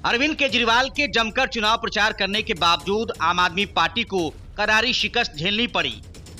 अरविंद केजरीवाल के जमकर चुनाव प्रचार करने के बावजूद आम आदमी पार्टी को करारी शिकस्त झेलनी पड़ी।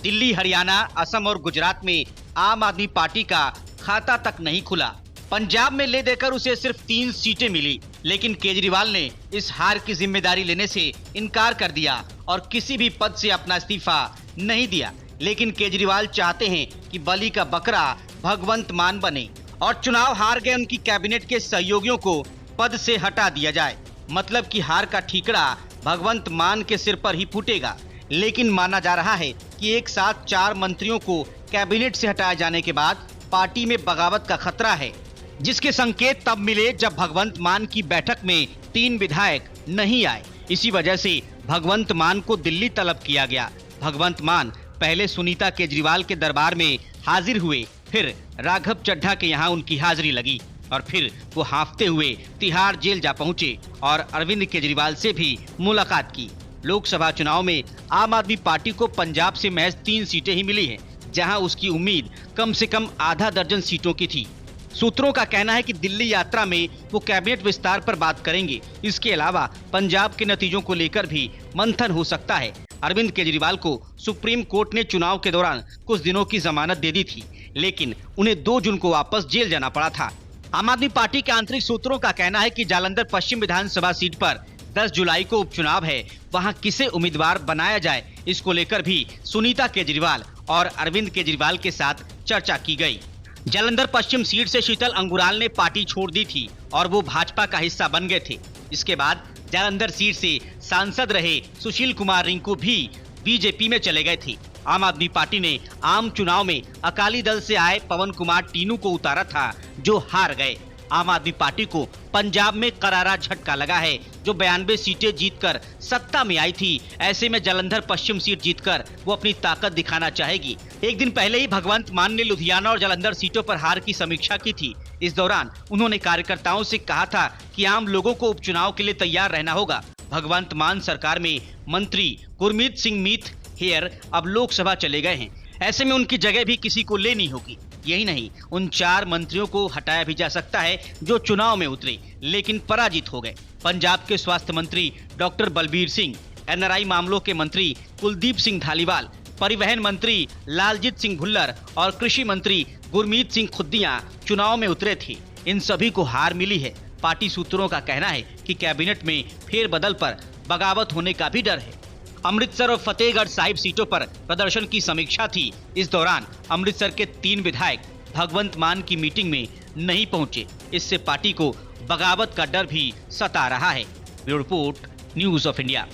दिल्ली, हरियाणा, असम और गुजरात में आम आदमी पार्टी का खाता तक नहीं खुला। पंजाब में ले देकर उसे सिर्फ 3 सीटें मिली, लेकिन केजरीवाल ने इस हार की जिम्मेदारी लेने से इनकार कर दिया और किसी भी पद से अपना इस्तीफा नहीं दिया। लेकिन केजरीवाल चाहते हैं कि बलि का बकरा भगवंत मान बने और चुनाव हार गए उनकी कैबिनेट के सहयोगियों को पद से हटा दिया जाए। मतलब कि हार का ठीकरा भगवंत मान के सिर पर ही फूटेगा। लेकिन माना जा रहा है कि एक साथ 4 मंत्रियों को कैबिनेट से हटाए जाने के बाद पार्टी में बगावत का खतरा है, जिसके संकेत तब मिले जब भगवंत मान की बैठक में 3 विधायक नहीं आए। इसी वजह से भगवंत मान को दिल्ली तलब किया गया। भगवंत मान पहले सुनीता केजरीवाल के दरबार में हाजिर हुए, फिर राघव चड्ढा के यहाँ उनकी हाजिरी लगी और फिर वो हांफते हुए तिहाड़ जेल जा पहुंचे और अरविंद केजरीवाल से भी मुलाकात की। लोकसभा चुनाव में आम आदमी पार्टी को पंजाब से महज 3 सीटें ही मिली हैं, जहां उसकी उम्मीद कम से कम आधा दर्जन सीटों की थी। सूत्रों का कहना है कि दिल्ली यात्रा में वो कैबिनेट विस्तार पर बात करेंगे। इसके अलावा पंजाब के नतीजों को लेकर भी मंथन हो सकता है। अरविंद केजरीवाल को सुप्रीम कोर्ट ने चुनाव के दौरान कुछ दिनों की जमानत दे दी थी, लेकिन उन्हें 2 जून को वापस जेल जाना पड़ा था। आम आदमी पार्टी के आंतरिक सूत्रों का कहना है कि जालंधर पश्चिम विधानसभा सीट पर 10 जुलाई को उपचुनाव है। वहां किसे उम्मीदवार बनाया जाए, इसको लेकर भी सुनीता केजरीवाल और अरविंद केजरीवाल के साथ चर्चा की गई। जालंधर पश्चिम सीट से शीतल अंगुराल ने पार्टी छोड़ दी थी और वो भाजपा का हिस्सा बन गए थे। इसके बाद जालंधर सीट से सांसद रहे सुशील कुमार रिंकू भी बीजेपी में चले गए थे। आम आदमी पार्टी ने आम चुनाव में अकाली दल से आए पवन कुमार टीनू को उतारा था, जो हार गए। आम आदमी पार्टी को पंजाब में करारा झटका लगा है, जो 92 सीटें जीतकर सत्ता में आई थी। ऐसे में जालंधर पश्चिम सीट जीतकर वो अपनी ताकत दिखाना चाहेगी। एक दिन पहले ही भगवंत मान ने लुधियाना और जालंधर सीटों पर हार की समीक्षा की थी। इस दौरान उन्होंने कार्यकर्ताओं से कहा था कि आम लोगों को उपचुनाव के लिए तैयार रहना होगा। भगवंत मान सरकार में मंत्री गुरमीत सिंह मीत हेयर अब लोकसभा चले गए हैं। ऐसे में उनकी जगह भी किसी को लेनी होगी। यही नहीं, उन 4 मंत्रियों को हटाया भी जा सकता है जो चुनाव में उतरे लेकिन पराजित हो गए। पंजाब के स्वास्थ्य मंत्री डॉक्टर बलबीर सिंह, एनआरआई मामलों के मंत्री कुलदीप सिंह धालीवाल, परिवहन मंत्री लालजीत सिंह भुल्लर और कृषि मंत्री गुरमीत सिंह खुद्दियां चुनाव में उतरे थे। इन सभी को हार मिली है। पार्टी सूत्रों का कहना है कि कैबिनेट में फेरबदल पर बगावत होने का भी डर है। अमृतसर और फतेहगढ़ साहिब सीटों पर प्रदर्शन की समीक्षा थी। इस दौरान अमृतसर के 3 विधायक भगवंत मान की मीटिंग में नहीं पहुंचे। इससे पार्टी को बगावत का डर भी सता रहा है। Bureau report, news of India.